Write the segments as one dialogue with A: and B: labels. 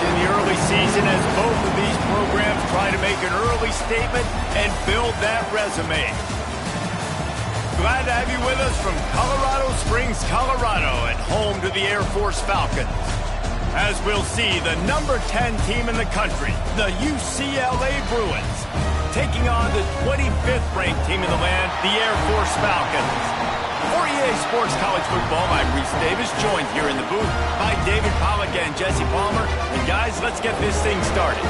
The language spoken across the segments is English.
A: in the early season as both of these programs try to make an early statement and build that resume. Glad to have you with us from Colorado Springs, Colorado, and home to the Air Force Falcons. As we'll see, the number 10 team in the country, the UCLA Bruins, taking on the 25th ranked team in the land, the Air Force Falcons. For EA Sports College Football, I'm Reese Davis, joined here in the booth by David Pollack and Jesse Palmer. And guys, let's get this thing started.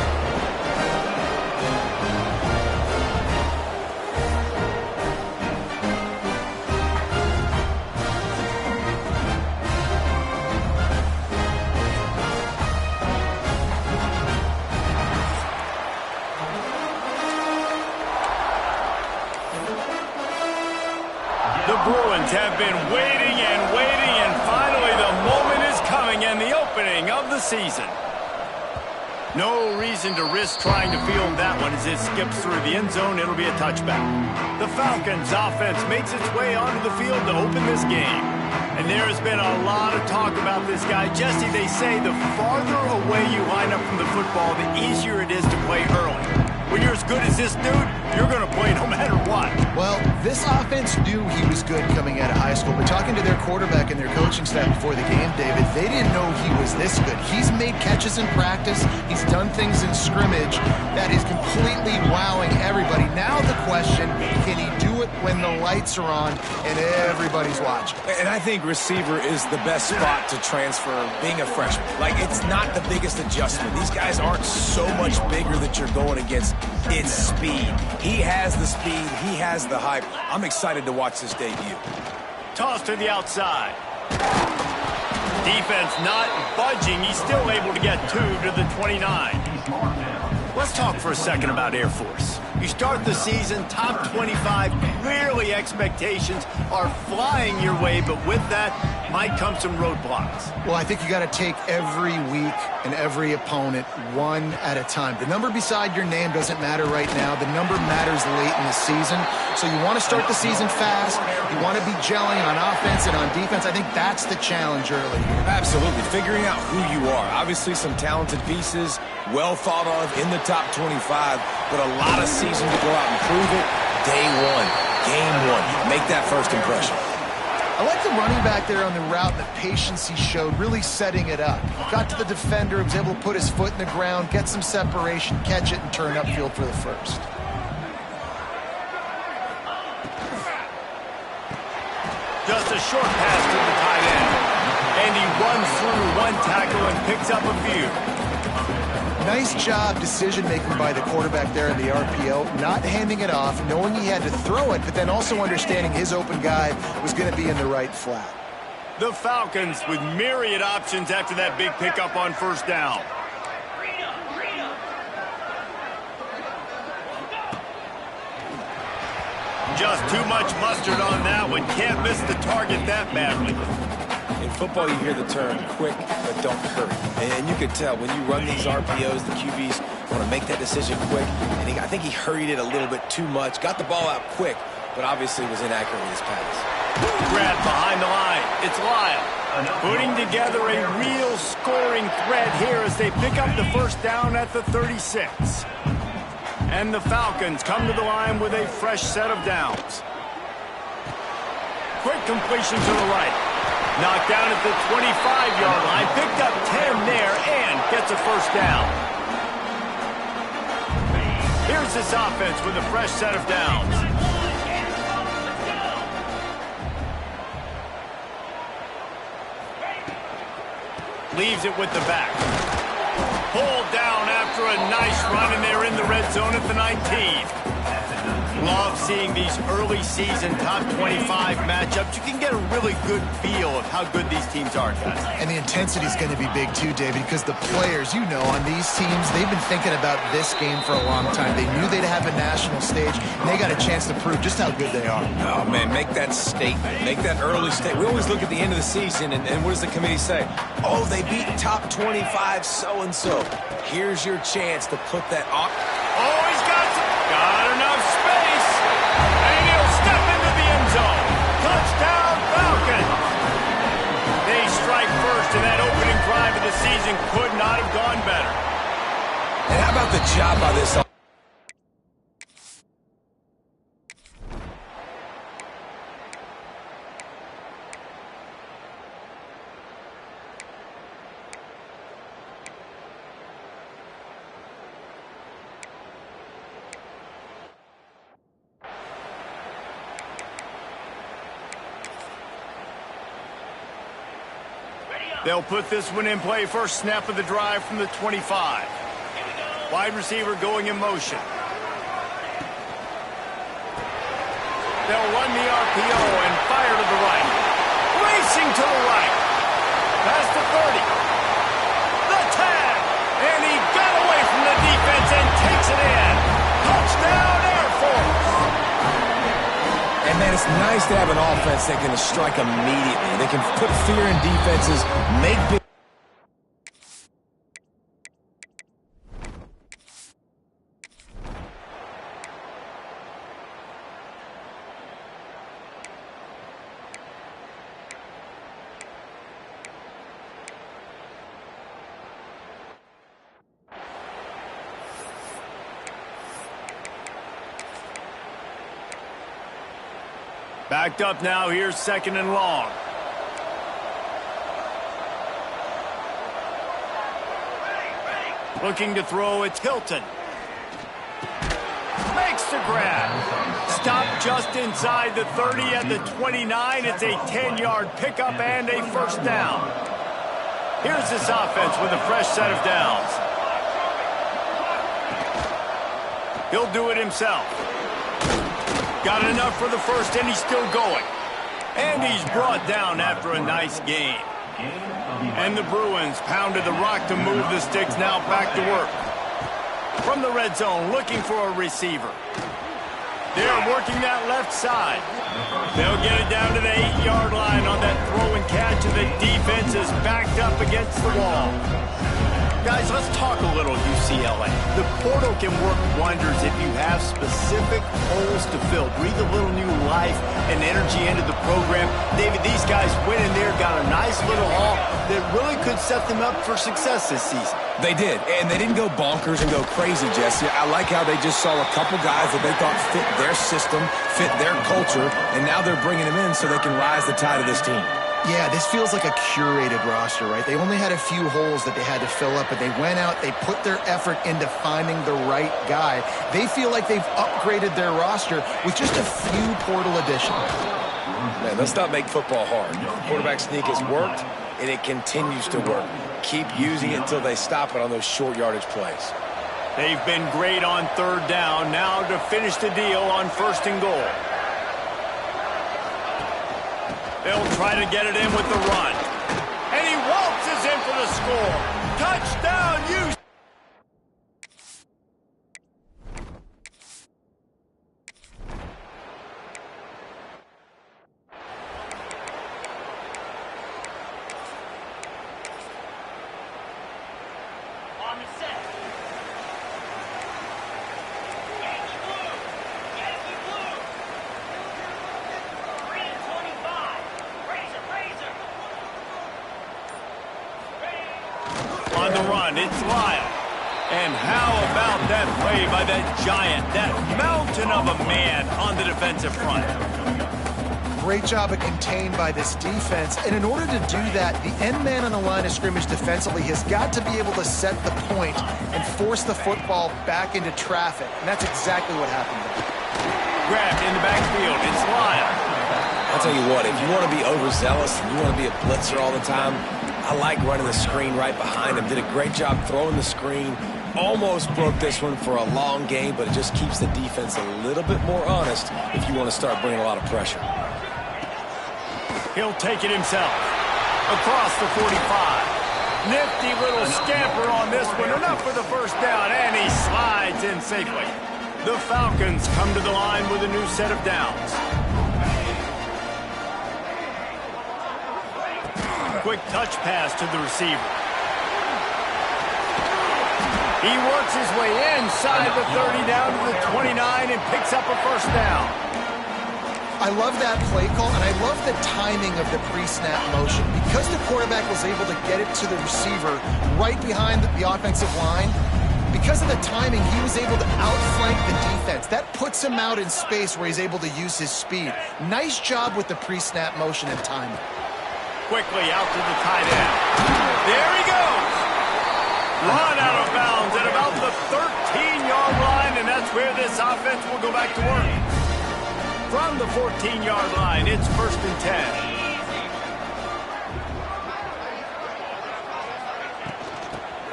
A: The Bruins have been waiting and finally the moment is coming and the opening of the season. No reason to risk trying to field that one as it skips through the end zone. It'll be a touchback. The Falcons offense makes its way onto the field to open this game. And there has been a lot of talk about this guy. Jesse, they say the farther away you line up from the football, the easier it is to play early. When you're as good as this dude, you're going to play no matter what.
B: Well, this offense knew he was good coming out of high school, but talking to their quarterback and their coaching staff before the game, David, they didn't know he was this good. He's made catches in practice. He's done things in scrimmage that is completely wowing everybody. Now the question, can he do it when the lights are on and everybody's watching?
C: And I think receiver is the best spot to transfer being a freshman. Like, it's not the biggest adjustment. These guys aren't so much bigger that you're going against. It's speed. He has the speed. He has the hype. I'm excited to watch this debut.
A: Toss to the outside. Defense not budging. He's still able to get 2 to the 29. Let's talk for a second about Air Force. You start the season top 25. Clearly expectations are flying your way, but with that might come some roadblocks.
B: Well, I think you got to take every week and every opponent one at a time. The number beside your name doesn't matter right now. The number matters late in the season. So you want to start the season fast. You want to be gelling on offense and on defense. I think that's the challenge early here.
C: Absolutely. Figuring out who you are. Obviously some talented pieces, well thought of in the top 25, but a lot of season to go out and prove it. Day one, game one. Make that first impression.
B: I like the running back there on the route and the patience he showed, really setting it up. Got to the defender, was able to put his foot in the ground, get some separation, catch it, and turn upfield for the first.
A: Just a short pass to the tight end. And he runs through one tackle and picks up a few.
B: Nice job decision-making by the quarterback there in the RPO, not handing it off, knowing he had to throw it, but then also understanding his open guy was going to be in the right flat.
A: The Falcons with myriad options after that big pickup on first down. Just too much mustard on that one. Can't miss the target that badly.
C: In football, you hear the term quick, but don't hurry. And you could tell when you run these RPOs, the QBs want to make that decision quick. And I think he hurried it a little bit too much. Got the ball out quick, but obviously was inaccurate with his pass.
A: Grab behind the line. It's Lyle. Putting together a real scoring threat here as they pick up the first down at the 36. And the Falcons come to the line with a fresh set of downs. Quick completion to the right. Knocked down at the 25-yard line. Picked up 10 there and gets a first down. Here's this offense with a fresh set of downs. Leaves it with the back. Pulled down after a nice run, and they're in the red zone at the 19. Love seeing these early season top 25 matchups. You can get a really good feel of how good these teams are, guys.
B: And the intensity is going to be big too, David, because the players, you know, on these teams, they've been thinking about this game for a long time. They knew they'd have a national stage, and they got a chance to prove just how good they are.
C: Oh, man, make that statement. Make that early statement. We always look at the end of the season, and what does the committee say? Oh, they beat top 25 so-and-so. Here's your chance to put that on.
A: Oh, he's got enough space. And he'll step into the end zone. Touchdown, Falcons. They strike first in that opening drive of the season season could not have gone better.
C: And how about the job by this?
A: They'll put this one in play first snap of the drive from the 25. Wide receiver going in motion. They'll run the RPO and fire to the right. Racing to the right. Past the 30. The tag. And he got away from the defense and takes it in. Touchdown Air Force.
C: And, man, it's nice to have an offense that can strike immediately. They can put fear in defenses, make big.
A: Backed up now, here's 2nd and long. Looking to throw, it's Hilton. Makes the grab. Stopped just inside the 30 at the 29. It's a 10-yard pickup and a first down. Here's this offense with a fresh set of downs. He'll do it himself. Got enough for the first, and he's still going. And he's brought down after a nice gain. And the Bruins pounded the rock to move the sticks, now back to work. From the red zone, looking for a receiver. They're working that left side. They'll get it down to the 8-yard line on that throw and catch, and the defense is backed up against the wall. Guys, let's talk a little UCLA. The portal can work wonders if you have specific holes to fill. Breathe a little new life and energy into the program. David, these guys went in there, got a nice little haul that really could set them up for success this season.
C: They did, and they didn't go bonkers and go crazy, Jesse. I like how they just saw a couple guys that they thought fit their system, fit their culture, and now they're bringing them in so they can rise the tide of this team.
B: Yeah, this feels like a curated roster, right? They only had a few holes that they had to fill up, but they went out, they put their effort into finding the right guy. They feel like they've upgraded their roster with just a few portal additions.
C: Man, let's not make football hard. Quarterback sneak has worked, and it continues to work. Keep using it until they stop it on those short yardage plays.
A: They've been great on 3rd down. Now to finish the deal on 1st and goal. They'll try to get it in with the run. And he waltzes in for the score. Touchdown, UCLA! On the run, it's Lyle. And how about that play by that giant, that mountain of a man on the defensive front?
B: Great job of contained by this defense. And in order to do that, the end man on the line of scrimmage defensively has got to be able to set the point and force the football back into traffic. And that's exactly what happened there.
A: Grabbed in the backfield, it's Lyle.
C: I'll tell you what, if you want to be overzealous and you want to be a blitzer all the time, I like running the screen right behind him. Did a great job throwing the screen. Almost broke this one for a long game, but it just keeps the defense a little bit more honest if you want to start bringing a lot of pressure.
A: He'll take it himself. Across the 45. Nifty little scamper on this one. Enough for the first down, and he slides in safely. The Falcons come to the line with a new set of downs. Quick touch pass to the receiver. He works his way inside the 30 down to the 29 and picks up a first down.
B: I love that play call, and I love the timing of the pre-snap motion. Because the quarterback was able to get it to the receiver right behind the offensive line, because of the timing, he was able to outflank the defense. That puts him out in space where he's able to use his speed. Nice job with the pre-snap motion and timing.
A: Quickly out to the tight end. There he goes. Run out of bounds at about the 13-yard line, and that's where this offense will go back to work. From the 14-yard line, it's 1st and 10.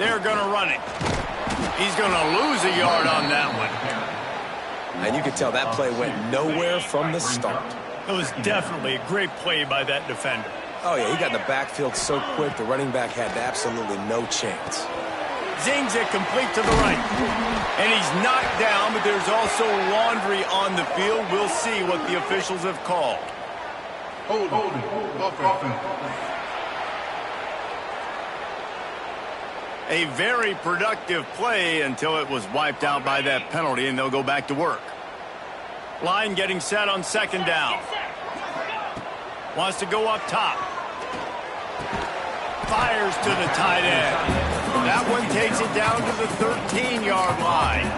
A: They're going to run it. He's going to lose a yard on that one.
C: And you could tell that play went nowhere from the start.
A: It was definitely a great play by that defender.
C: Oh, yeah, he got in the backfield so quick, the running back had absolutely no chance.
A: Zings it complete to the right. And he's knocked down, but there's also laundry on the field. We'll see what the officials have called.
D: Hold offense.
A: A very productive play until it was wiped out by that penalty, and they'll go back to work. Line getting set on 2nd down. Wants to go up top. Fires to the tight end. That one takes it down to the 13-yard line.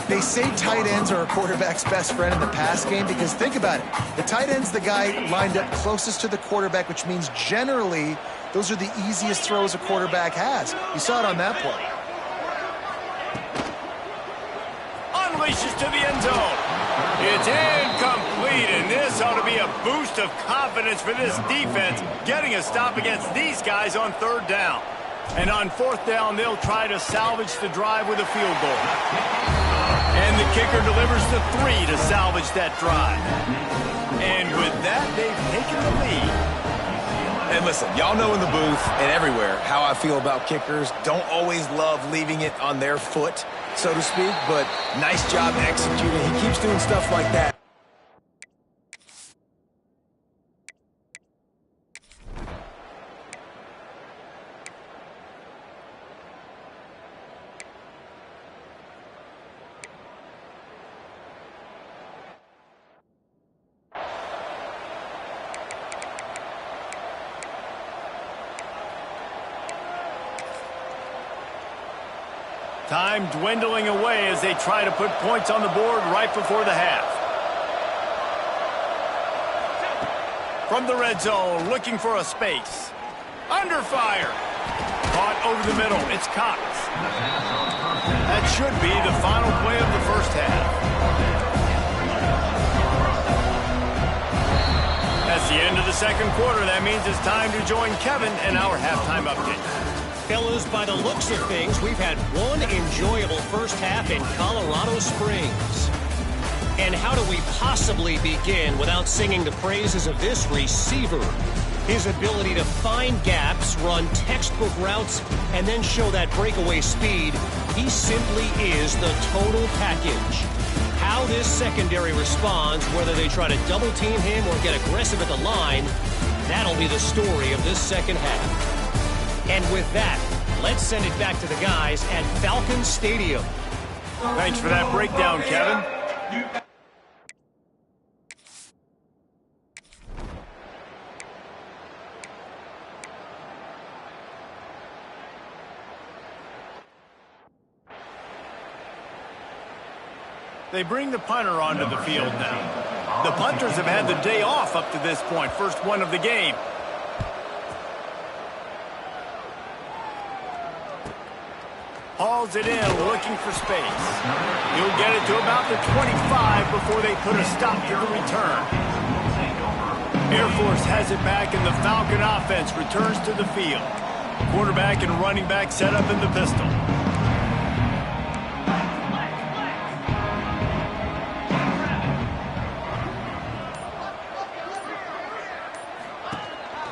B: They say tight ends are a quarterback's best friend in the pass game because think about it. The tight end's the guy lined up closest to the quarterback, which means generally those are the easiest throws a quarterback has. You saw it on that play.
A: Unleashes to the end zone. It's incomplete, and this ought to be a boost of confidence for this defense, getting a stop against these guys on 3rd down. And on 4th down, they'll try to salvage the drive with a field goal. And the kicker delivers the 3 to salvage that drive. And with that, they've taken the lead.
C: And listen, y'all know in the booth and everywhere how I feel about kickers. Don't always love leaving it on their foot, so to speak, but nice job executing. He keeps doing stuff like that.
A: Time dwindling away as they try to put points on the board right before the half. From the red zone, looking for a space. Under fire. Caught over the middle. It's Cox. That should be the final play of the first half. That's the end of the 2nd quarter. That means it's time to join Kevin in our halftime update.
E: Fellas, by the looks of things, we've had one enjoyable first half in Colorado Springs. And how do we possibly begin without singing the praises of this receiver? His ability to find gaps, run textbook routes, and then show that breakaway speed. He simply is the total package. How this secondary responds, whether they try to double team him or get aggressive at the line, that'll be the story of this second half. And with that, let's send it back to the guys at Falcon Stadium.
A: Thanks for that breakdown, Kevin. They bring the punter onto the field now. The punters have had the day off up to this point, first one of the game. Hauls it in, looking for space. He'll get it to about the 25 before they put a stop to the return. Air Force has it back, and the Falcon offense returns to the field. Quarterback and running back set up in the pistol.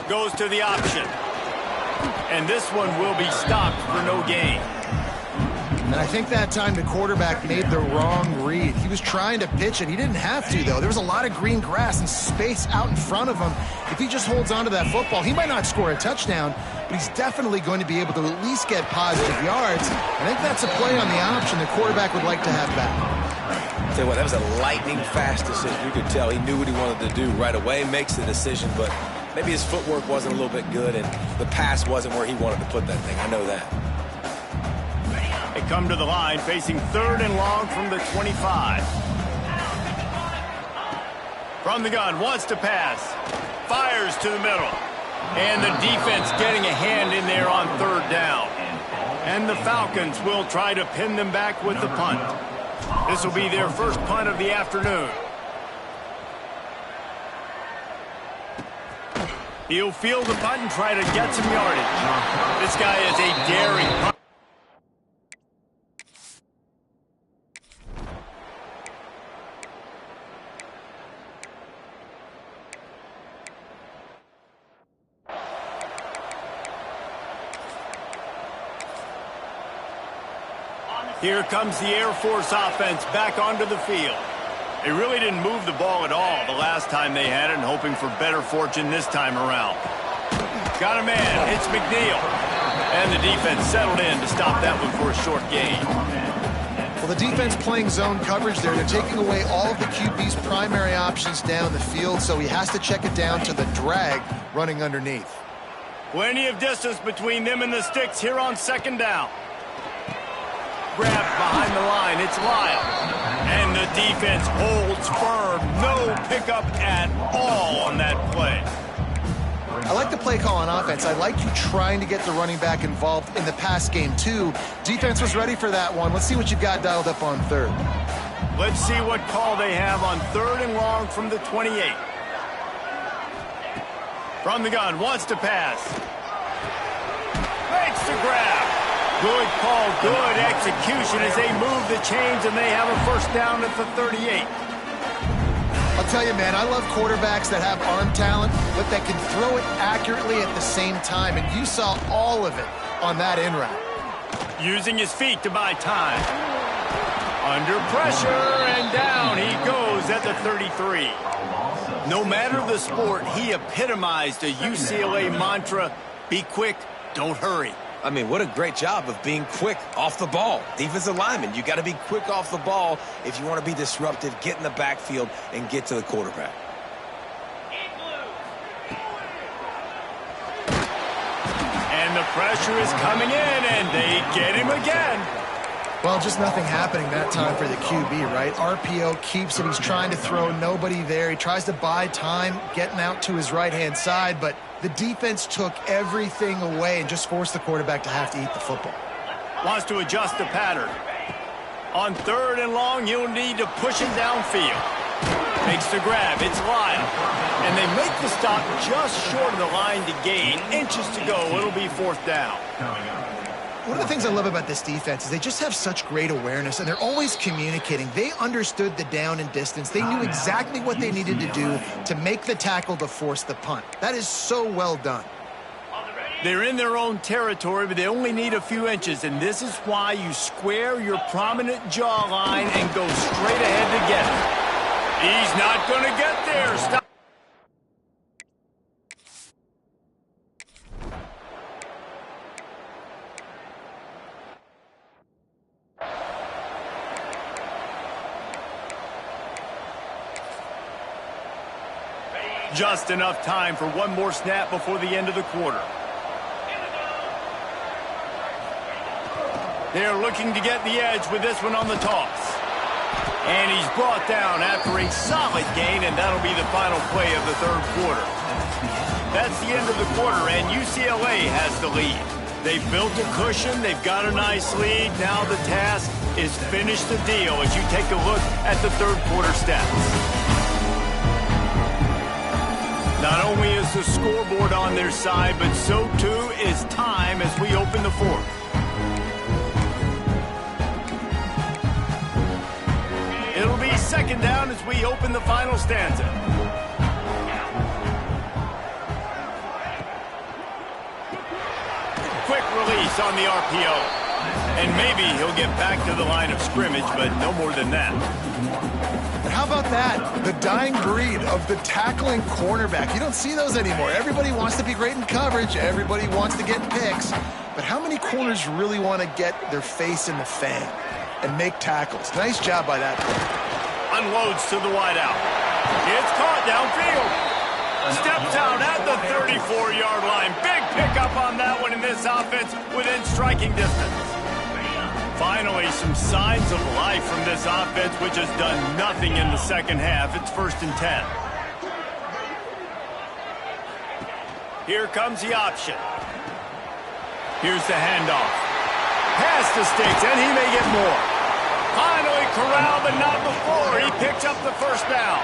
A: Goes to the option. And this one will be stopped for no gain.
B: And I think that time the quarterback made the wrong read. He was trying to pitch it. He didn't have to, though. There was a lot of green grass and space out in front of him. If he just holds on to that football, he might not score a touchdown, but he's definitely going to be able to at least get positive yards. I think that's a play on the option the quarterback would like to have back.
C: Tell you what, that was a lightning-fast decision. You could tell he knew what he wanted to do right away, makes the decision, but maybe his footwork wasn't a little bit good, and the pass wasn't where he wanted to put that thing. I know that.
A: They come to the line facing 3rd and long from the 25. From the gun, wants to pass. Fires to the middle. And the defense getting a hand in there on 3rd down. And the Falcons will try to pin them back with the punt. This will be their first punt of the afternoon. He'll field the punt and try to get some yardage. This guy is a daring punt. Here comes the Air Force offense back onto the field. They really didn't move the ball at all the last time they had it, and hoping for better fortune this time around. Got a man. It's McNeil. And the defense settled in to stop that one for a short gain.
B: Well, the defense playing zone coverage there. They're taking away all of the QB's primary options down the field, so he has to check it down to the drag running underneath.
A: Plenty of distance between them and the sticks here on 2nd down. Grabbed behind the line, it's Lyle. And the defense holds firm. No pickup at all on that play.
B: I like the play call on offense. I like you trying to get the running back involved in the pass game, too. Defense was ready for that one. Let's see what you've got dialed up on 3rd.
A: Let's see what call they have on 3rd and long from the 28. From the gun, wants to pass. Makes the grab. Good call, good execution as they move the chains, and they have a first down at the 38.
B: I'll tell you, man, I love quarterbacks that have arm talent, but that can throw it accurately at the same time, and you saw all of it on that in route.
A: Using his feet to buy time. Under pressure, and down he goes at the 33. No matter the sport, he epitomized a UCLA mantra, be quick, don't hurry.
C: I mean, what a great job of being quick off the ball. Defensive lineman, you got to be quick off the ball if you want to be disruptive, get in the backfield, and get to the quarterback.
A: And the pressure is coming in, and they get him again.
B: Well, just nothing happening that time for the QB, right? RPO keeps it. He's trying to throw, nobody there. He tries to buy time, getting out to his right-hand side, but the defense took everything away and just forced the quarterback to have to eat the football.
A: Wants to adjust the pattern. On 3rd and long, you'll need to push it downfield. Makes the grab. It's Lyle. And they make the stop just short of the line to gain. Inches to go. It'll be 4th down.
B: One of the things I love about this defense is they just have such great awareness, and they're always communicating. They understood the down and distance. They knew exactly what they needed to do to make the tackle to force the punt. That is so well done.
A: They're in their own territory, but they only need a few inches, and this is why you square your prominent jawline and go straight ahead to get it. He's not going to get there. Stop. Just enough time for one more snap before the end of the quarter. They're looking to get the edge with this one on the toss. And he's brought down after a solid gain, and that'll be the final play of the 3rd quarter. That's the end of the quarter, and UCLA has the lead. They've built a cushion. They've got a nice lead. Now the task is finish the deal as you take a look at the 3rd quarter stats. Not only is the scoreboard on their side, but so too is time as we open the 4th. It'll be 2nd down as we open the final stanza. Quick release on the RPO. And maybe he'll get back to the line of scrimmage, but no more than that.
B: And how about that? The dying breed of the tackling cornerback. You don't see those anymore. Everybody wants to be great in coverage. Everybody wants to get picks. But how many corners really want to get their face in the fan and make tackles? Nice job by that player.
A: unloads to the wideout. It's caught downfield. Steps out at the 34-yard line. Big pickup on that one in this offense within striking distance. Finally, some signs of life from this offense, which has done nothing in the second half. It's 1st and 10. Here comes the option. Here's the handoff. Pass to Sticks, and he may get more. Finally corralled, but not before. He picks up the first down.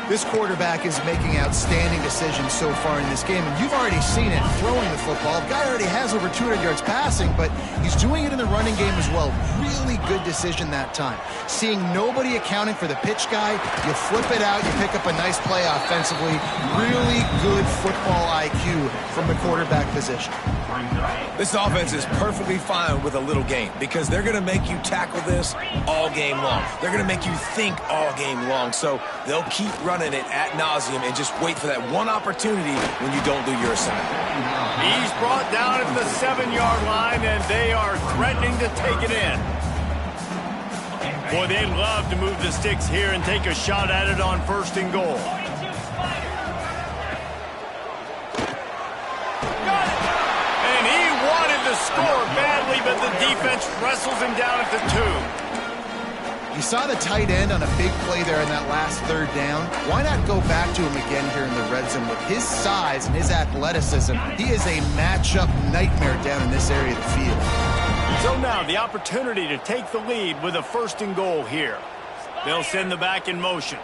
B: This quarterback is making outstanding decisions so far in this game, and you've already seen it throwing the football. The guy already has over 200 yards passing, but he's doing it in the running game as well. Really good decision that time. Seeing nobody accounting for the pitch guy, you flip it out, you pick up a nice play offensively. Really good football IQ from the quarterback position.
C: This offense is perfectly fine with a little game because they're going to make you tackle this all game long. They're going to make you think all game long, so they'll keep running it ad nauseum and just wait for that one opportunity when you don't do your assignment.
A: He's brought down at the 7-yard line, and they are threatening to take it in. Boy, they'd love to move the sticks here and take a shot at it on 1st and goal. And he wanted to score badly, but the defense wrestles him down at the 2.
B: You saw the tight end on a big play there in that last 3rd down. Why not go back to him again here in the red zone? With his size and his athleticism, he is a matchup nightmare down in this area of the field.
A: So now the opportunity to take the lead with a 1st and goal here. They'll send the back in motion.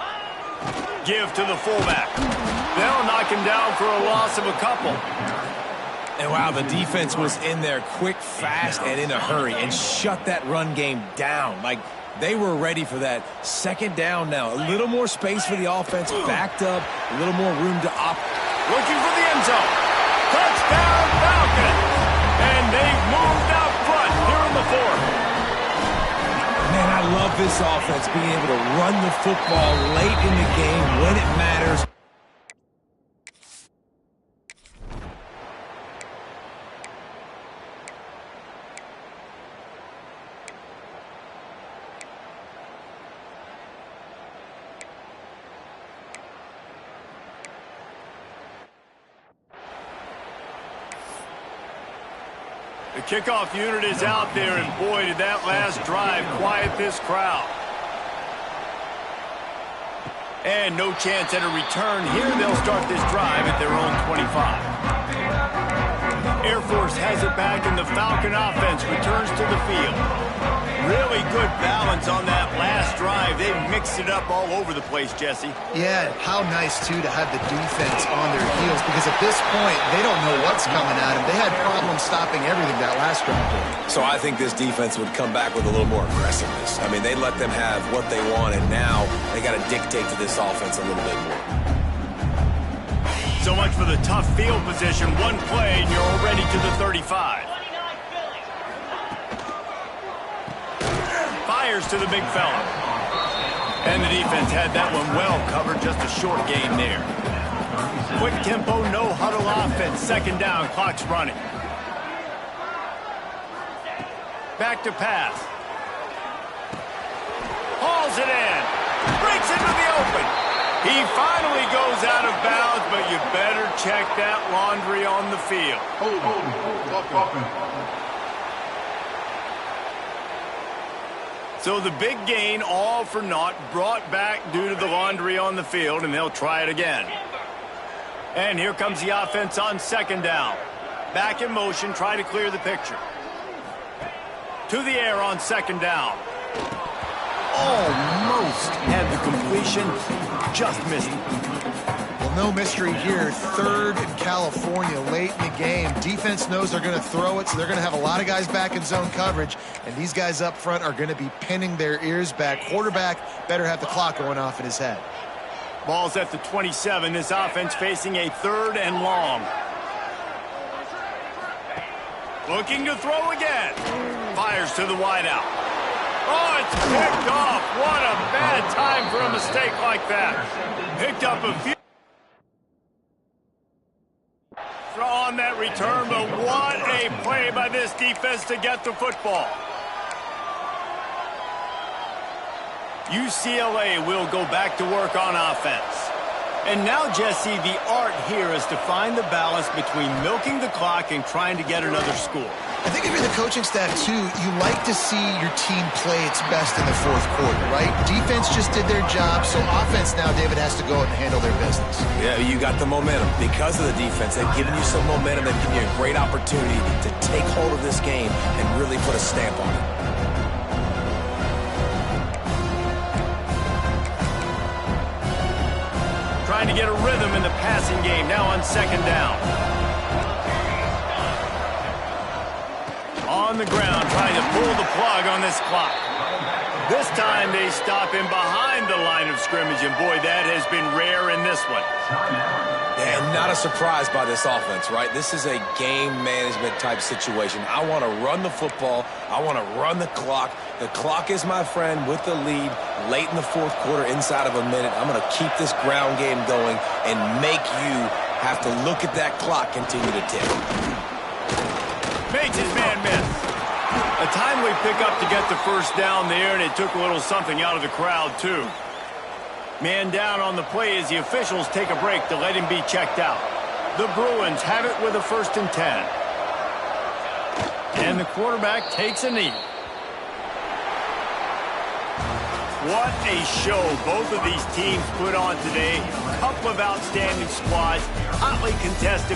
A: Give to the fullback. They'll knock him down for a loss of a couple.
C: And wow, the defense was in there quick, fast, and in a hurry and shut that run game down. Like, they were ready for that 2nd down now. A little more space for the offense, backed up, a little more room to opt.
A: Looking for the end zone. Touchdown, Falcons. And they've moved out front here in the 4th.
C: Man, I love this offense being able to run the football late in the game when it matters.
A: The kickoff unit is out there, and boy, did that last drive quiet this crowd. And no chance at a return here. They'll start this drive at their own 25. Air Force has it back, and the Falcon offense returns to the field. Really good balance on that last drive. They mixed it up all over the place, Jesse.
B: Yeah, how nice, too, to have the defense on their heels, because at this point, they don't know what's coming at them. They had problems stopping everything that last drive.
C: So I think this defense would come back with a little more aggressiveness. I mean, they let them have what they want, and now they got to dictate to this offense a little bit more.
A: So much for the tough field position. One play, and you're already to the 35. Fires to the big fella. And the defense had that one well covered. Just a short gain there. Quick tempo, no huddle offense. 2nd down, clock's running. Back to pass. Hauls it in. Breaks into the open. He finally goes out of bounds, but you better check that laundry on the field. So the big gain, all for naught, brought back due to the laundry on the field, and they'll try it again. And here comes the offense on 2nd down. Back in motion, try to clear the picture. To the air on 2nd down. Almost had the completion, just missed it.
B: Well, no mystery here. 3rd in California late in the game. Defense knows they're going to throw it, so they're going to have a lot of guys back in zone coverage, and these guys up front are going to be pinning their ears back. Quarterback better have the clock going off in his head.
A: Ball's at the 27. This offense facing a 3rd and long. Looking to throw again. Fires to the wideout. Oh, it's picked off. What a bad time for a mistake like that. Picked up a few on that return, but what a play by this defense to get the football. UCLA will go back to work on offense. And now, Jesse, the art here is to find the balance between milking the clock and trying to get another score.
B: I think if you're the coaching staff, too, you like to see your team play its best in the fourth quarter, right? Defense just did their job, so offense now, David, has to go out and handle their business.
C: Yeah, you got the momentum. Because of the defense, they've given you some momentum. They've given you a great opportunity to take hold of this game and really put a stamp on it.
A: Trying to get a rhythm in the passing game now on second down. On the ground, trying to pull the plug on this clock. This time they stop him behind the line of scrimmage, and boy, that has been rare in this one.
C: And not a surprise by this offense, right? This is a game management type situation. I want to run the football. I want to run the clock. The clock is my friend with the lead late in the fourth quarter, inside of a minute. I'm going to keep this ground game going and make you have to look at that clock continue to tick.
A: Makes his man miss. A timely pickup to get the first down there, and it took a little something out of the crowd, too. Man down on the play as the officials take a break to let him be checked out. The Bruins have it with a 1st and 10. And the quarterback takes a knee. What a show both of these teams put on today. A couple of outstanding squads, hotly contested.